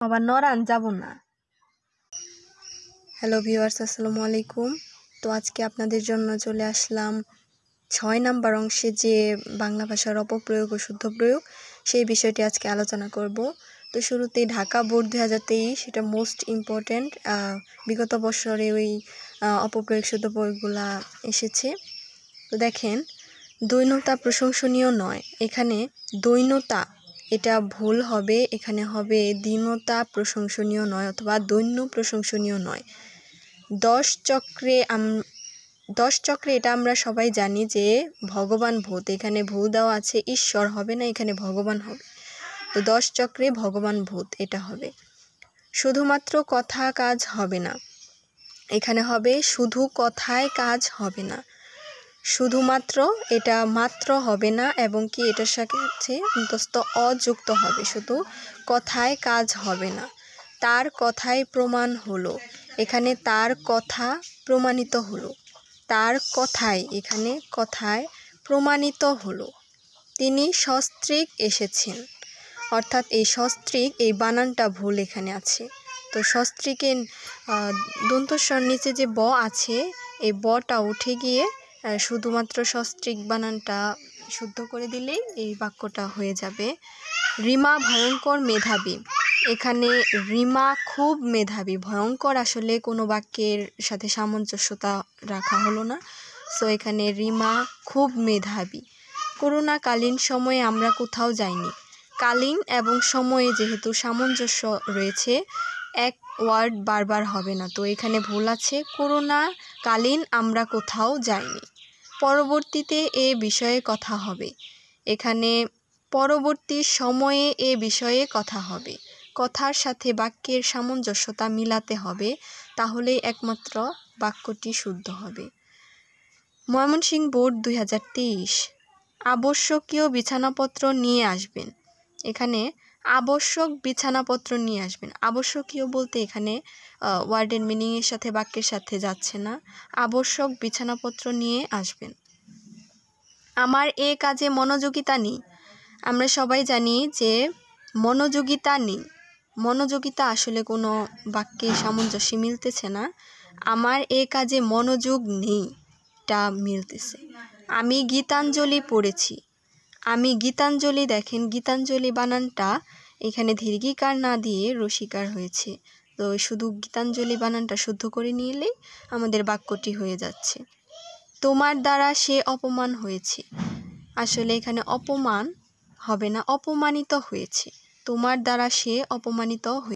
আবার নরান যাব না। হ্যালো ভিউয়ার্স, আসসালামু আলাইকুম। তো আজকে আপনাদের জন্য চলে আসলাম 6 নাম্বার অংশে যে বাংলা ভাষার অপপ্রয়োগ ও শুদ্ধ প্রয়োগ সেই বিষয়টি আজকে আলোচনা করব। তো শুরুতেই ঢাকা বোর্ড 2023 এটা মোস্ট ইম্পর্ট্যান্ট। বিগত বছরে ওই অপপ্রয়োগ শুদ্ধ প্রয়োগগুলা এসেছে। তো দেখেন, দৈন্যতা প্রশংসনীয় নয়, এখানে দৈন্যতা এটা ভুল হবে, এখানে হবে দীনতা প্রশংসনীয় নয় অথবা দৈন্য প্রশংসনীয় নয়। 10 চক্রে এটা আমরা সবাই জানি যে ভগবান ভূত, এখানে ভূত দেওয়া আছে, ঈশ্বর হবে না, এখানে ভগবান হবে। তো 10 চক্রে ভগবান ভূত এটা হবে। শুধুমাত্র কথা কাজ হবে না, এখানে হবে শুধু কথায় কাজ হবে না। শুধুমাত্র এটা মাত্র হবে না এবং কি এটার সাথে অন্তস্থ অযুক্ত হবে, শুধু কথায় কাজ হবে না। তার কথাই প্রমাণ হলো, এখানে তার কথা প্রমাণিত হলো। তার কথায়, এখানে কথায় প্রমাণিত হলো। তিনি সস্ত্রীক এসেছেন, অর্থাৎ এই সস্ত্রীক এই বানানটা ভুল এখানে আছে। তো সস্ত্রীকের দন্তস্বর নিচে যে ব আছে, এই বটা উঠে গিয়ে শুধুমাত্র সস্ত্রীক বানানটা শুদ্ধ করে দিলেই এই বাক্যটা হয়ে যাবে। রিমা ভয়ঙ্কর মেধাবী, এখানে রিমা খুব মেধাবী। ভয়ঙ্কর আসলে কোনো বাক্যের সাথে সামঞ্জস্যতা রাখা হলো না, সো এখানে রিমা খুব মেধাবী। করোনাকালীন সময়ে আমরা কোথাও যাইনি, কালীন এবং সময়ে যেহেতু সামঞ্জস্য রয়েছে, এক ওয়ার্ড বারবার হবে না, তো এখানে ভুল আছে। করোনাকালীন আমরা কোথাও যাইনি। পরবর্তীতে এ বিষয়ে কথা হবে, এখানে পরবর্তী সময়ে এ বিষয়ে কথা হবে। কথার সাথে বাক্যের সামঞ্জস্যতা মিলাতে হবে, তাহলেই একমাত্র বাক্যটি শুদ্ধ হবে। ময়মনসিংহ বোর্ড 2023 আবশ্যকীয় বিছানাপত্র নিয়ে আসবেন, এখানে আবশ্যক বিছানাপত্র নিয়ে আসবেন। আবশ্যকীয় বলতে এখানে ওয়ার্ডের মিনিংয়ের সাথে বাক্যের সাথে যাচ্ছে না, আবশ্যক বিছানাপত্র নিয়ে আসবেন। আমার এ কাজে মনোযোগিতা নেই, আমরা সবাই জানি যে মনোযোগিতা নেই, মনোযোগিতা আসলে কোনো বাক্যে সামঞ্জস্য মিলতেছে না। আমার এ কাজে মনোযোগ নেই টা মিলতেছে। আমি গীতাঞ্জলি পড়েছি, আমি গীতাঞ্জলি, দেখেন গীতাঞ্জলি বানানটা এখানে দীর্ঘিকার না দিয়ে রসিকার হয়েছে, তো শুধু গীতাঞ্জলি বানানটা শুদ্ধ করে নিলেই আমাদের বাক্যটি হয়ে যাচ্ছে। তোমার দ্বারা সে অপমান হয়েছে, আসলে এখানে অপমান হবে না, অপমানিত হয়েছে। তোমার দ্বারা সে অপমানিত হয়েছে।